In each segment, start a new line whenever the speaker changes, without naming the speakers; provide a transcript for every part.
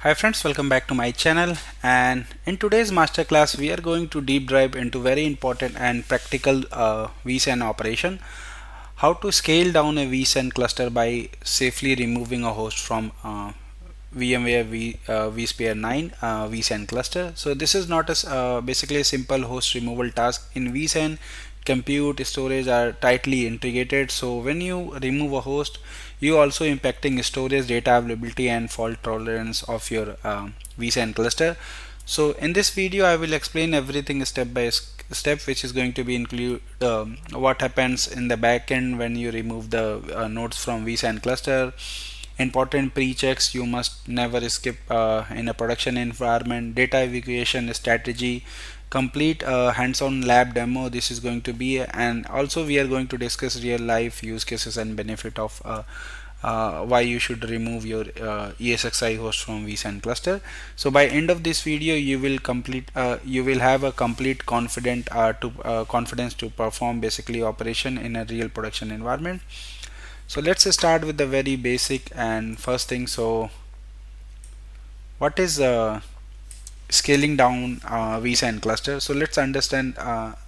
Hi friends, welcome back to my channel, and in today's masterclass we are going to deep dive into very important and practical vSAN operation. How to scale down a vSAN cluster by safely removing a host from VMware vSphere 9 vSAN cluster. So this is not basically a simple host removal task. In vSAN, compute storage are tightly integrated, so when you remove a host, you also impacting storage, data availability and fault tolerance of your vSAN cluster. So in this video I will explain everything step by step, which is going to be include what happens in the backend when you remove the nodes from vSAN cluster, important pre-checks you must never skip in a production environment, data evacuation strategy, complete hands-on lab demo this is going to be, and also we are going to discuss real life use cases and benefit of why you should remove your ESXi host from vSAN cluster. So by end of this video you will have a complete confidence to perform basically operation in a real production environment. So let's start with the very basic and first thing. So what is scaling down vSAN cluster? So let's understand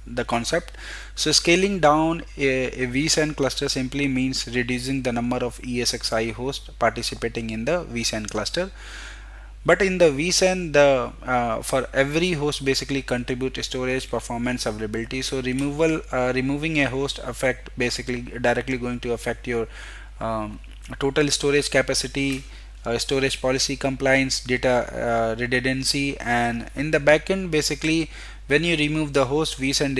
the concept. So scaling down a vSAN cluster simply means reducing the number of ESXi hosts participating in the vSAN cluster. But in the vSAN, the for every host basically contribute storage, performance, availability. So removing a host affect basically directly going to affect your total storage capacity, storage policy compliance, data redundancy, and in the backend basically when you remove the host, vSAN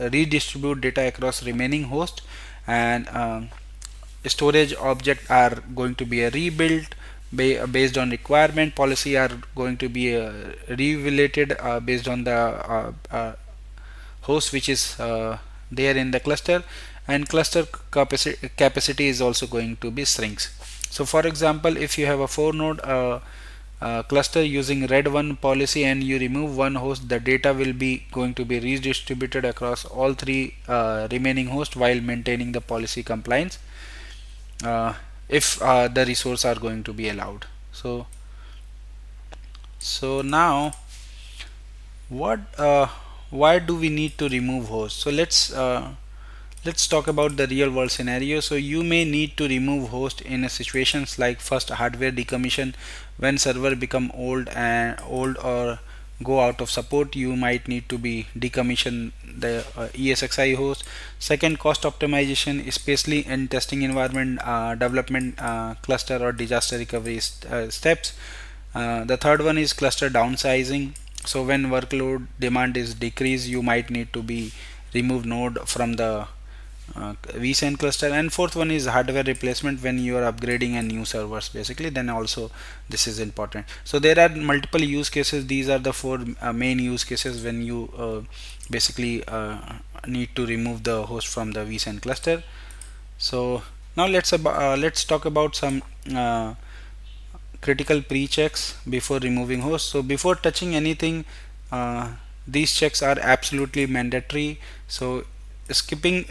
redistribute data across remaining host, and storage object are going to be a rebuilt based on requirement, policy are going to be revelated based on the host which is there in the cluster, and cluster capacity is also going to be shrinks. So for example, if you have a 4 node cluster using red 1 policy and you remove one host, the data will be going to be redistributed across all three remaining hosts while maintaining the policy compliance if the resource are going to be allowed. So now what why do we need to remove hosts? So let's talk about the real world scenario. So you may need to remove host in a situations like first hardware decommission, when server become old or go out of support, you might need to be decommission the ESXi host. Second, cost optimization, especially in testing environment, development, cluster or disaster recovery steps. The third one is cluster downsizing. So when workload demand is decreased, you might need to be remove node from the vSAN cluster. And fourth one is hardware replacement, when you are upgrading a new servers basically, then also this is important. So there are multiple use cases. These are the four main use cases when you basically need to remove the host from the vSAN cluster. So now let's talk about some critical pre-checks before removing host. So before touching anything, these checks are absolutely mandatory. So skipping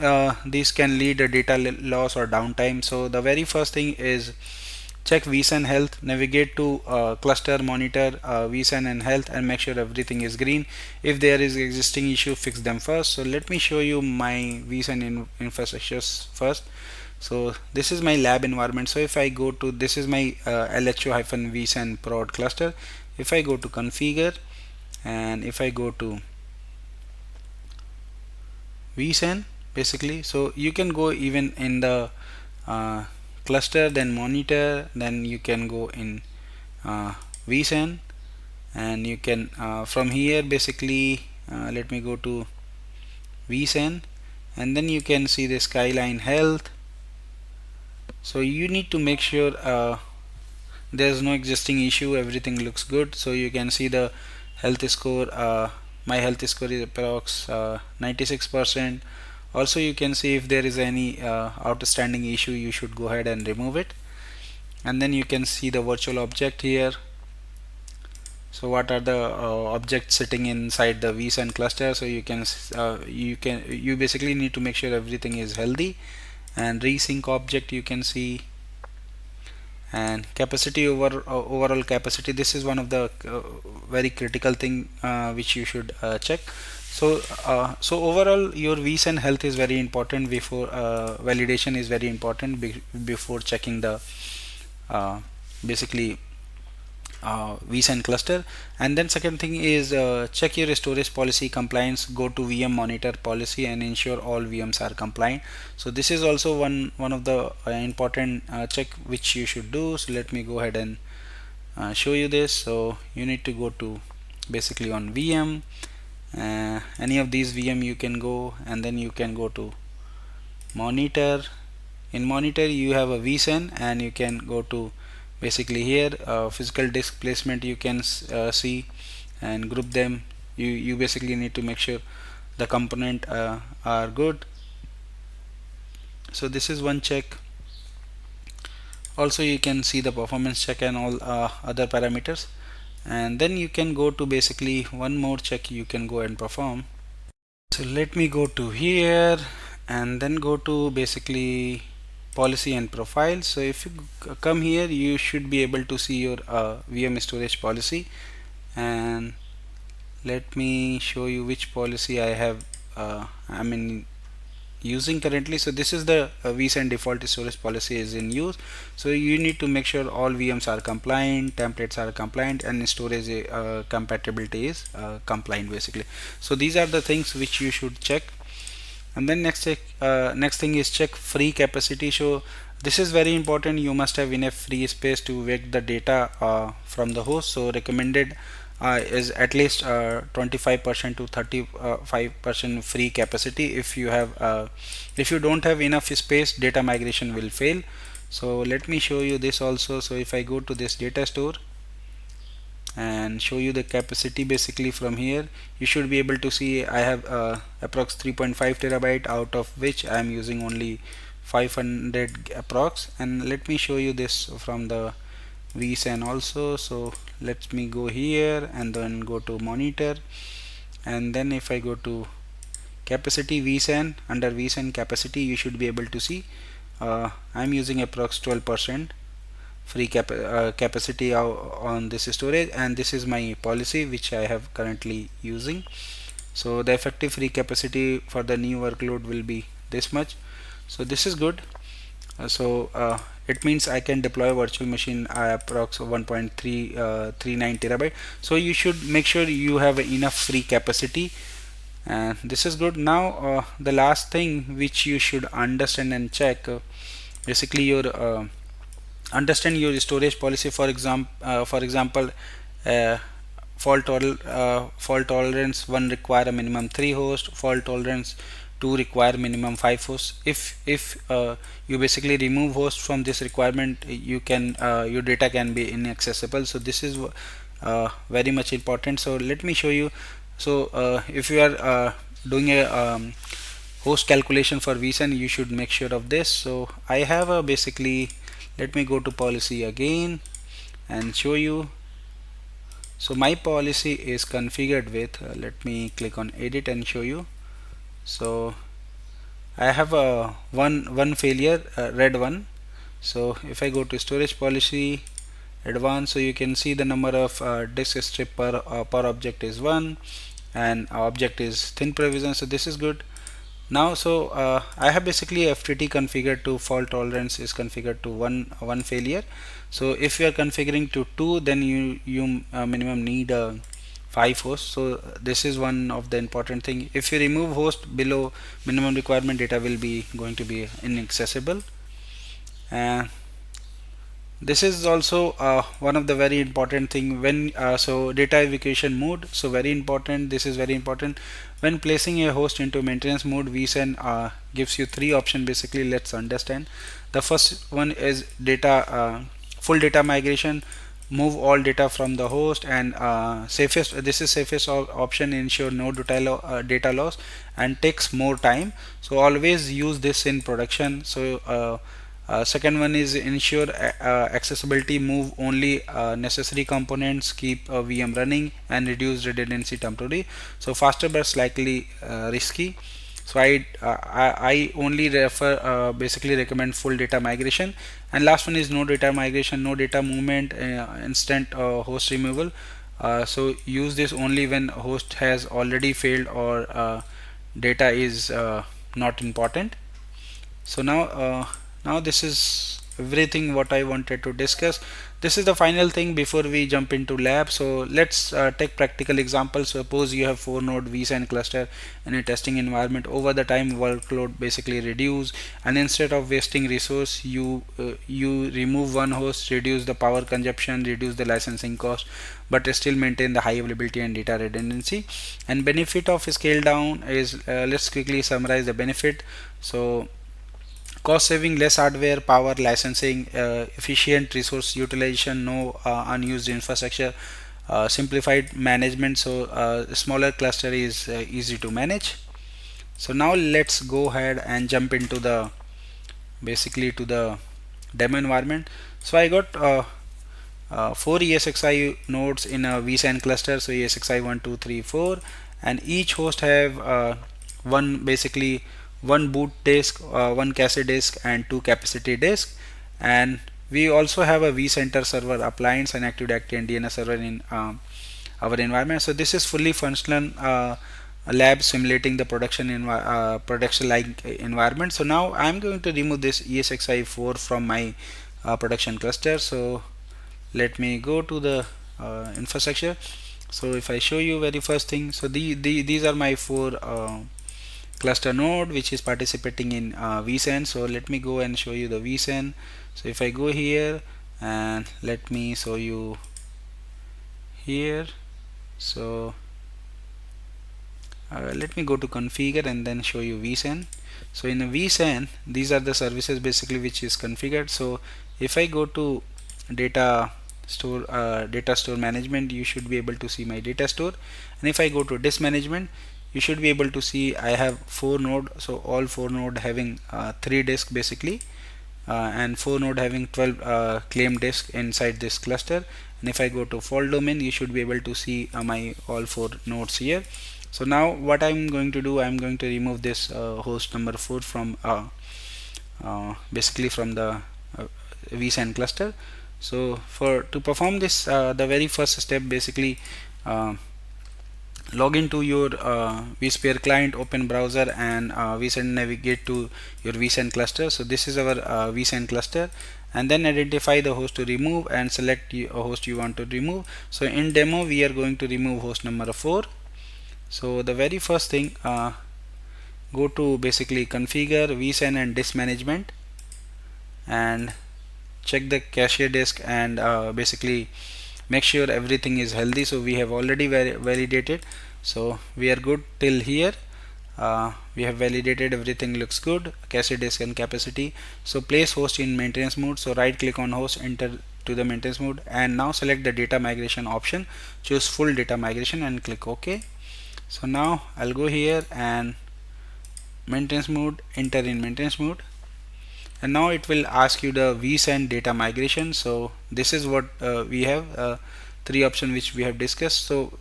these can lead to data loss or downtime. So the very first thing is check vSAN health. Navigate to cluster, monitor vSAN and health, and make sure everything is green. If there is existing issue, fix them first. So let me show you my vSAN infrastructures first. So this is my lab environment. So if I go to, this is my LHO-vSAN prod cluster. If I go to configure and if I go to vSAN basically, so you can go even in the cluster, then monitor, then you can go in vSAN, and you can from here basically let me go to vSAN, and then you can see the skyline health. So you need to make sure there's no existing issue, everything looks good. So you can see the health score, my health score is approx 96%. Also you can see if there is any outstanding issue, you should go ahead and remove it. And then you can see the virtual object here. So what are the objects sitting inside the vSAN cluster? So you basically need to make sure everything is healthy. And resync object you can see, And capacity overall capacity, this is one of the very critical thing which you should check. So overall your vSAN health is very important. Before validation is very important before checking the uh, basically vSAN cluster. And then second thing is check your storage policy compliance. Go to VM monitor policy and ensure all VMs are compliant. So this is also one of the important check which you should do. So let me go ahead and show you this. So you need to go to basically on VM, any of these VM you can go, and then you can go to monitor. In monitor you have a vSAN, and you can go to basically here physical disk placement. You can see and group them. You basically need to make sure the component are good. So this is one check. Also you can see the performance check and all other parameters, and then you can go to basically one more check you can go and perform. So let me go to here and then go to basically policy and profile. So if you come here, you should be able to see your VM storage policy, and let me show you which policy I have using currently. So this is the vSAN default storage policy is in use. So you need to make sure all VMs are compliant, templates are compliant, and storage compatibility is compliant basically. So these are the things which you should check. And then next thing is check free capacity. So this is very important. You must have enough free space to wake the data from the host. So recommended is at least 25% to 35% free capacity. If you don't have enough space, data migration will fail. So let me show you this also. So if I go to this data store and show you the capacity, basically from here you should be able to see I have approx 3.5 terabyte, out of which I am using only 500 approx. And let me show you this from the vSAN also. So let me go here and then go to monitor, and then if I go to capacity vSAN, under vSAN capacity you should be able to see I'm using approx 12% free capacity on this storage, and this is my policy which I have currently using. So the effective free capacity for the new workload will be this much. So this is good. It means I can deploy a virtual machine approx 1.39 terabyte. So you should make sure you have enough free capacity, and this is good. Now the last thing which you should understand and check, basically your understand your storage policy. For example, uh, fault tolerance 1 require a minimum 3 hosts, fault tolerance 2 require minimum 5 hosts. If you basically remove hosts from this requirement, you can your data can be inaccessible. So this is very much important. So let me show you. So if you are doing a host calculation for vSAN, you should make sure of this. So I have a basically, let me go to policy again and show you. So my policy is configured with let me click on edit and show you. So I have a one failure, red one. So if I go to storage policy advanced, so you can see the number of disk strip per object is 1, and object is thin provision. So this is good. Now I have basically FTT configured to fault tolerance is configured to one failure. So if you are configuring to 2, then you minimum need 5 hosts. So this is one of the important thing. If you remove host below minimum requirement, data will be going to be inaccessible. This is also one of the very important thing when so data evacuation mode. So very important, this is very important. When placing a host into maintenance mode, vSAN gives you 3 options basically. Let's understand. The first one is data full data migration, move all data from the host, and safest option, ensure no data loss and takes more time. So always use this in production. So second one is ensure accessibility, move only necessary components, keep a VM running, and reduce redundancy temporarily. So faster but slightly risky. So I only refer basically recommend full data migration. And last one is no data migration, no data movement, instant host removal. So use this only when host has already failed or data is not important. So now this is everything what I wanted to discuss. This is the final thing before we jump into lab. So let's take practical example. Suppose you have 4 node vSAN cluster in a testing environment. Over the time workload basically reduce, and instead of wasting resource, you remove one host, reduce the power consumption, reduce the licensing cost, but still maintain the high availability and data redundancy. And benefit of scale down is, let's quickly summarize the benefit. So cost saving, less hardware, power, licensing, efficient resource utilization, no unused infrastructure, simplified management. So smaller cluster is easy to manage. So now let's go ahead and jump into the basically to the demo environment. So I got 4 ESXi nodes in a vSAN cluster. So ESXi 1 2 3 4, and each host have one basically one boot disk, one cache disk, and 2 capacity disk. And we also have a vCenter server appliance and Active Directory and DNS server in our environment. So this is fully functional lab simulating the production like environment. So now I'm going to remove this ESXi 4 from my production cluster. So let me go to the infrastructure. So if I show you very first thing, so these are my 4 cluster node which is participating in vSAN. So let me go and show you the vSAN. So if I go here and let me show you here. So let me go to configure and then show you vSAN. So in a vSAN, these are the services basically which is configured. So if I go to data store management, you should be able to see my data store. And if I go to disk management, you should be able to see I have 4 node. So all 4 node having 3 disk basically, and 4 node having 12 claimed disk inside this cluster. And if I go to fault domain, you should be able to see my all 4 nodes here. So now what I'm going to do, I'm going to remove this host number 4 from basically from the vSAN cluster. So to perform this, the very first step basically, log into your vSphere client, open browser, and vSAN navigate to your vSAN cluster. So this is our vSAN cluster, and then identify the host to remove and select a host you want to remove. So in demo we are going to remove host number 4. So the very first thing, go to basically configure vSAN and disk management and check the cache disk, and basically make sure everything is healthy. So we have already validated, so we are good till here. We have validated, everything looks good, cache disk and capacity. So place host in maintenance mode. So right click on host, enter to the maintenance mode, and now select the data migration option, choose full data migration and click OK. So now I'll go here and maintenance mode, enter in maintenance mode, and now it will ask you the vSAN data migration. So this is what we have 3 options which we have discussed. So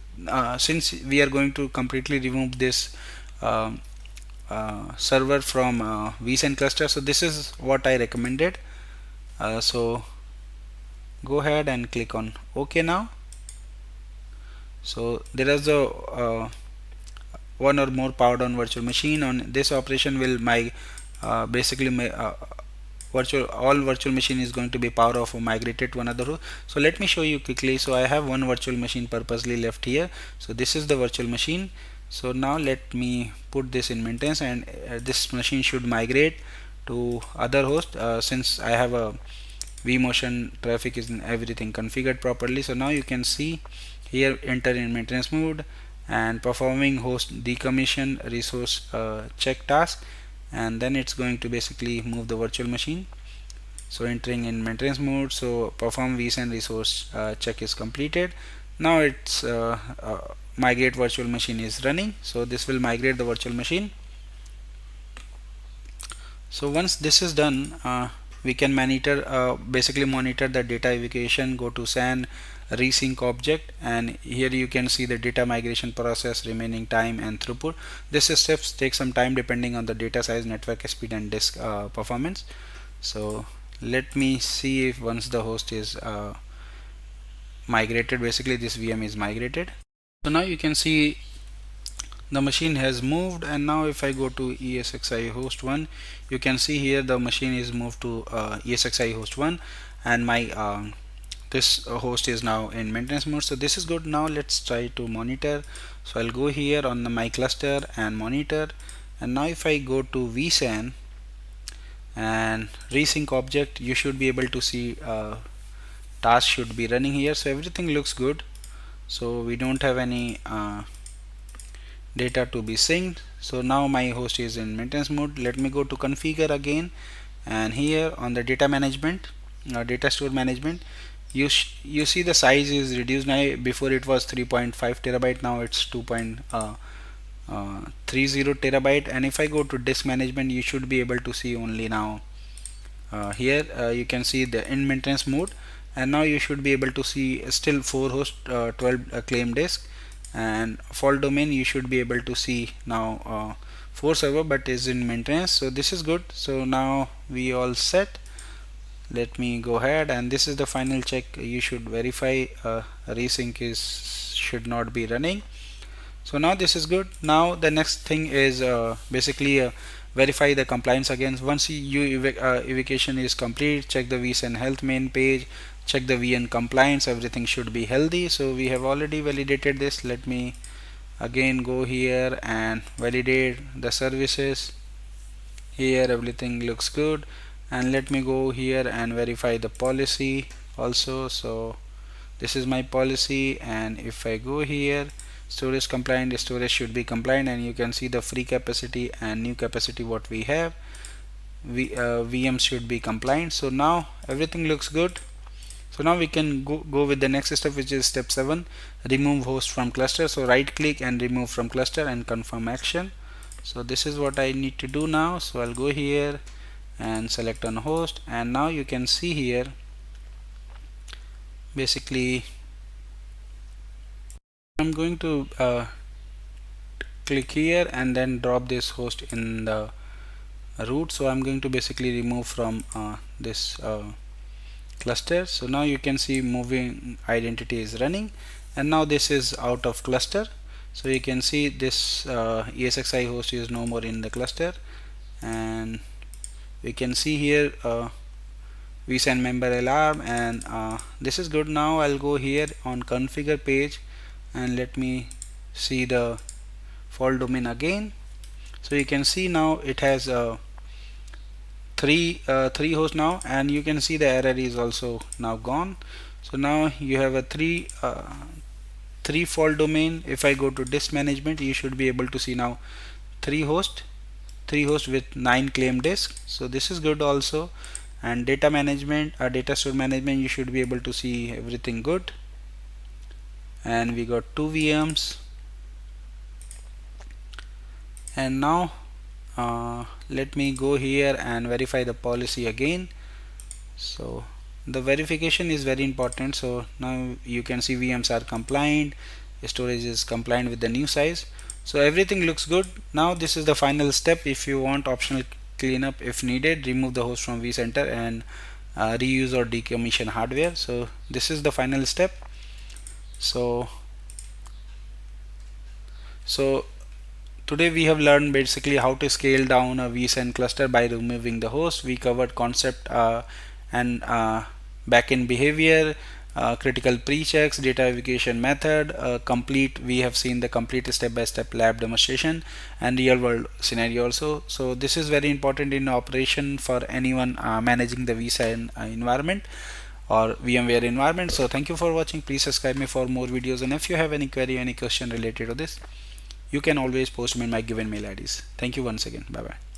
since we are going to completely remove this server from vSAN cluster, so this is what I recommended. So go ahead and click on OK now. So there is a one or more powered on virtual machine. On this operation will basically my all virtual machine is going to be power off or migrated to another host. So let me show you quickly. So I have one virtual machine purposely left here. So this is the virtual machine. So now let me put this in maintenance, and this machine should migrate to other host since I have a vMotion traffic is everything configured properly. So now you can see here, enter in maintenance mode and performing host decommission resource check task, and then it's going to basically move the virtual machine. So entering in maintenance mode, so perform vSAN resource check is completed. Now it's migrate virtual machine is running. So this will migrate the virtual machine. So once this is done, we can basically monitor the data evacuation, go to SAN, resync object, and here you can see the data migration process, remaining time and throughput. This steps take some time depending on the data size, network speed, and disk performance. So let me see if once the host is migrated, basically this VM is migrated. So now you can see the machine has moved, and now if I go to ESXi host 1, you can see here the machine is moved to ESXi host 1, and my this host is now in maintenance mode. So this is good. Now let's try to monitor. So I'll go here on my cluster and monitor, and now if I go to vSAN and resync object, you should be able to see task should be running here. So everything looks good, so we don't have any data to be synced. So now my host is in maintenance mode. Let me go to configure again, and here on the data management, data store management, you see the size is reduced. Now before it was 3.5 terabyte, now it's 2.30 terabyte. And if I go to disk management, you should be able to see only now here you can see the in maintenance mode, and now you should be able to see still 4 host, 12 claim disk, and fault domain you should be able to see now 4 server, but is in maintenance. So this is good. So now we all set. Let me go ahead, and this is the final check. You should verify resync should not be running. So now this is good. Now the next thing is basically verify the compliance again. Once evacuation is complete, check the vSAN health main page, check the VN compliance, everything should be healthy. So we have already validated this. Let me again go here and validate the services. Here everything looks good, and let me go here and verify the policy also. So this is my policy, and if I go here, storage compliant, storage should be compliant, and you can see the free capacity and new capacity what we have. VM should be compliant. So now everything looks good. So now we can go with the next step, which is step 7, remove host from cluster. So right click and remove from cluster and confirm action. So this is what I need to do now. So I'll go here and select on host, and now you can see here basically I'm going to click here and then drop this host in the root. So I'm going to basically remove from this cluster. So now you can see moving identity is running, and now this is out of cluster. So you can see this ESXi host is no more in the cluster, and we can see here vSAN member alarm, and this is good. Now I'll go here on configure page, and let me see the fault domain again. So you can see now it has three hosts now, and you can see the error is also now gone. So now you have a three fault domain. If I go to disk management, you should be able to see now three hosts with 9 claim disk. So this is good also. And data management, data store management, you should be able to see everything good. And we got 2 VMs. And now let me go here and verify the policy again. So the verification is very important. So now you can see VMs are compliant, storage is compliant with the new size. So everything looks good. Now this is the final step. If you want optional cleanup if needed, remove the host from vCenter and reuse or decommission hardware. So this is the final step. So today we have learned basically how to scale down a vSAN cluster by removing the host. We covered concept and backend behavior, critical pre-checks, data evacuation method, we have seen the complete step-by-step lab demonstration and real-world scenario also. So this is very important in operation for anyone managing the vSAN environment or VMware environment. So thank you for watching. Please subscribe me for more videos, and if you have any query, any question related to this, you can always post me in my given mail IDs. Thank you once again. Bye bye.